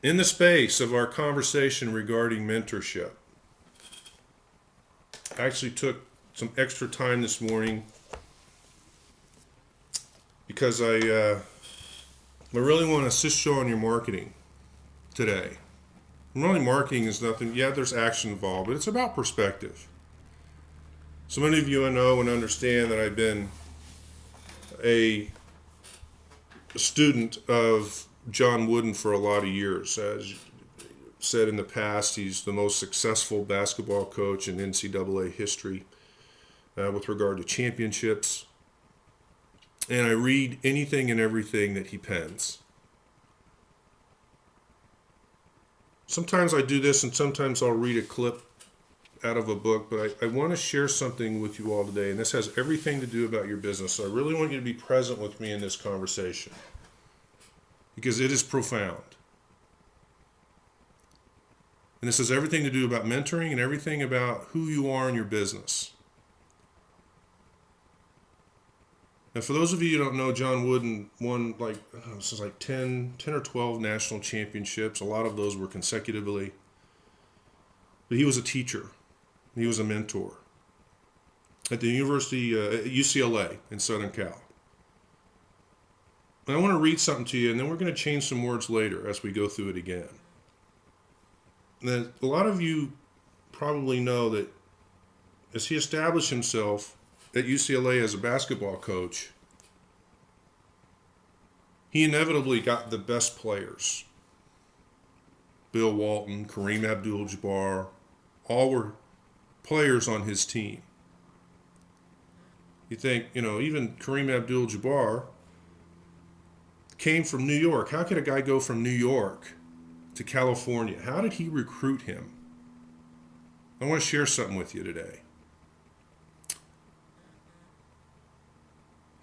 In the space of our conversation regarding mentorship, I actually took some extra time this morning because I really want to assist you on your marketing today. And really, marketing is nothing. Yeah, there's action involved, but it's about perspective. So many of you I know and understand that I've been a student of John Wooden for a lot of years. As said in the past, he's the most successful basketball coach in NCAA history with regard to championships. And I read anything and everything that he pens. Sometimes I do this and sometimes I'll read a clip out of a book, but I want to share something with you all today, and this has everything to do about your business. So I really want you to be present with me in this conversation because it is profound. And this has everything to do about mentoring and everything about who you are in your business. And for those of you who don't know, John Wooden won this is like 10 or 12 national championships. A lot of those were consecutively. But he was a teacher. He was a mentor at the University, at UCLA in Southern Cal. And I want to read something to you, and then we're going to change some words later as we go through it again. Now, a lot of you probably know that as he established himself at UCLA as a basketball coach, he inevitably got the best players. Bill Walton, Kareem Abdul-Jabbar, all were players on his team. You think, even Kareem Abdul-Jabbar came from New York. How could a guy go from New York to California? How did he recruit him? I want to share something with you today.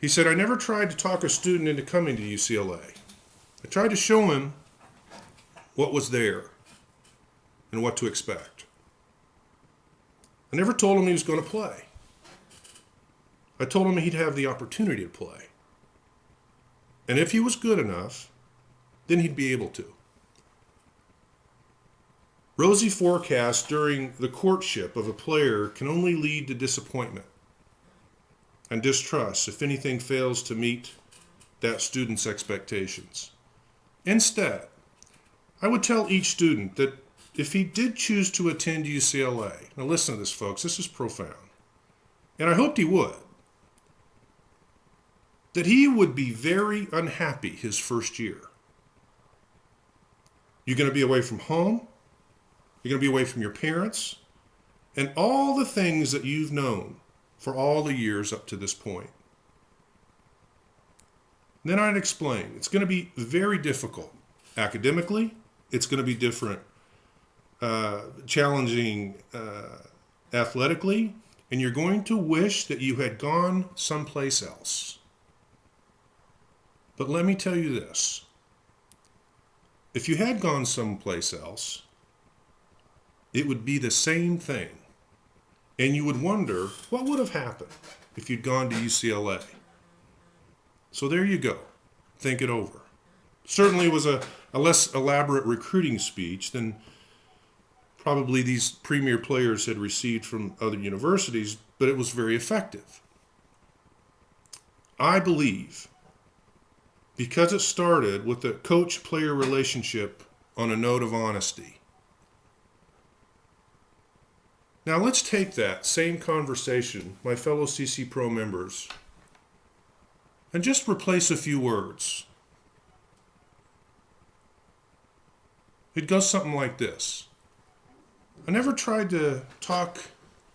He said, I never tried to talk a student into coming to UCLA. I tried to show him what was there and what to expect. I never told him he was going to play. I told him he'd have the opportunity to play. And if he was good enough, then he'd be able to. Rosy forecasts during the courtship of a player can only lead to disappointment and distrust if anything fails to meet that student's expectations. Instead, I would tell each student that if he did choose to attend UCLA, now listen to this, folks, this is profound, and I hoped he would, that he would be very unhappy his first year. You're going to be away from home, you're going to be away from your parents, and all the things that you've known for all the years up to this point. Then I'd explain, it's going to be very difficult. Academically, it's going to be different. Challenging athletically, and you're going to wish that you had gone someplace else. But let me tell you this. If you had gone someplace else, it would be the same thing. And you would wonder what would have happened if you'd gone to UCLA. So there you go. Think it over. Certainly it was a less elaborate recruiting speech than probably these premier players had received from other universities, but it was very effective. I believe because it started with the coach-player relationship on a note of honesty. Now let's take that same conversation, my fellow CCPRO members, and just replace a few words. It goes something like this. I never tried to talk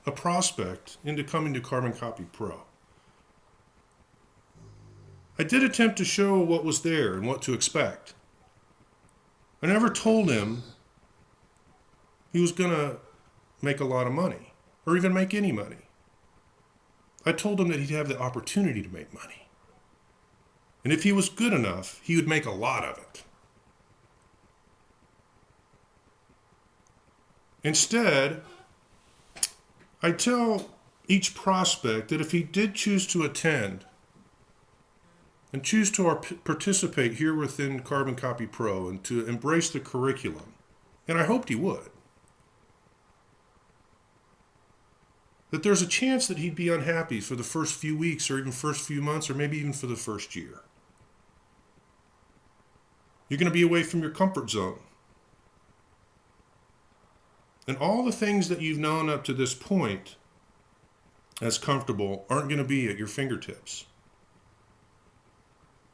a prospect into coming to Carbon Copy Pro. I did attempt to show what was there and what to expect. I never told him he was going to make a lot of money or even make any money. I told him that he'd have the opportunity to make money. And if he was good enough, he would make a lot of it. Instead, I tell each prospect that if he did choose to attend, and choose to participate here within Carbon Copy Pro and to embrace the curriculum, and I hoped he would, that there's a chance that he'd be unhappy for the first few weeks or even first few months or maybe even for the first year. You're going to be away from your comfort zone. And all the things that you've known up to this point as comfortable aren't going to be at your fingertips.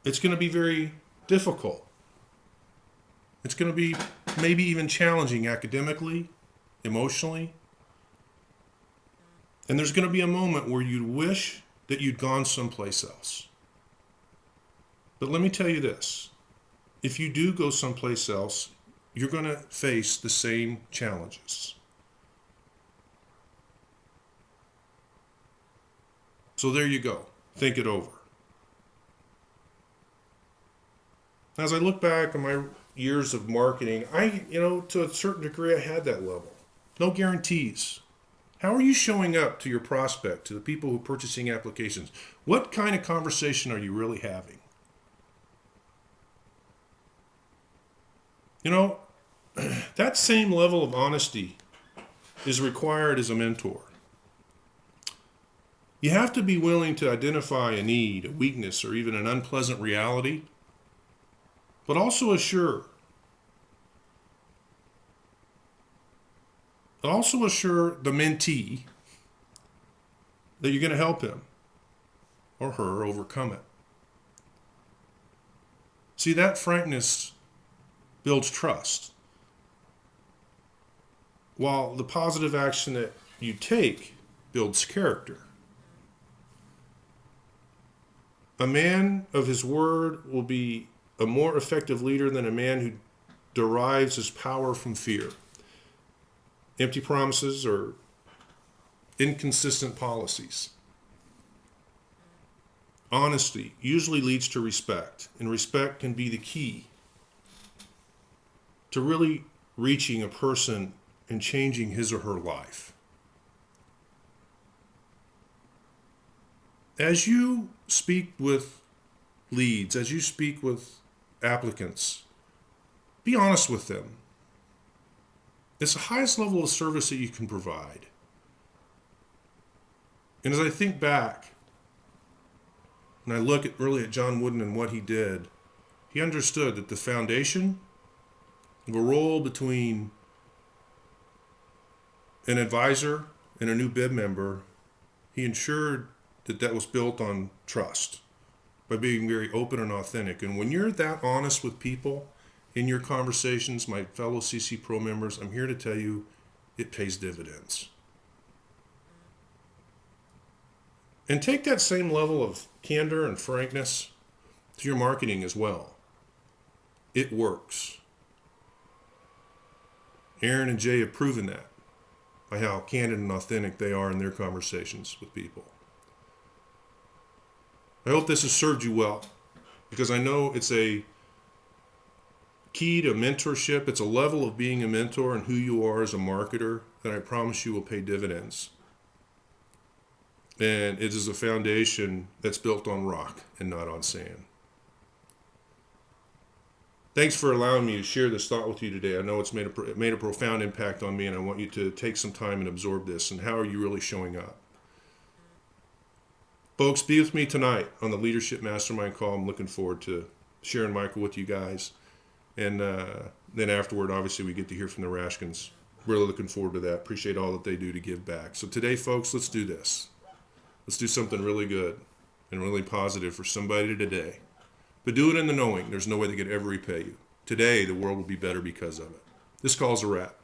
It's going to be very difficult. It's going to be maybe even challenging academically, emotionally. And there's going to be a moment where you wish that you'd gone someplace else. But let me tell you this. If you do go someplace else, you're going to face the same challenges. So there you go. Think it over. As I look back on my years of marketing, to a certain degree, I had that level. No guarantees. How are you showing up to your prospect, to the people who are purchasing applications? What kind of conversation are you really having? That same level of honesty is required as a mentor. You have to be willing to identify a need, a weakness, or even an unpleasant reality, but also assure the mentee that you're going to help him or her overcome it. See, that frankness builds trust, while the positive action that you take builds character. A man of his word will be a more effective leader than a man who derives his power from fear. Empty promises or inconsistent policies. Honesty usually leads to respect, and respect can be the key to really reaching a person and changing his or her life. As you speak with leads, as you speak with applicants, be honest with them. It's the highest level of service that you can provide. And as I think back, and I look at John Wooden and what he did, he understood that the foundation of a role between an advisor and a new bid member, he ensured that was built on trust by being very open and authentic. And when you're that honest with people in your conversations, my fellow CCPRO members, I'm here to tell you it pays dividends. And take that same level of candor and frankness to your marketing as well. It works. Aaron and Jay have proven that by how candid and authentic they are in their conversations with people. I hope this has served you well, because I know it's a key to mentorship. It's a level of being a mentor and who you are as a marketer that I promise you will pay dividends. And it is a foundation that's built on rock and not on sand. Thanks for allowing me to share this thought with you today. I know it made a profound impact on me, and I want you to take some time and absorb this. And how are you really showing up? Folks, be with me tonight on the Leadership Mastermind call. I'm looking forward to sharing Michael with you guys. And then afterward, obviously, we get to hear from the Rashkins. Really looking forward to that. Appreciate all that they do to give back. So today, folks, let's do this. Let's do something really good and really positive for somebody today. But do it in the knowing there's no way they could ever repay you. Today, the world will be better because of it. This call's a wrap.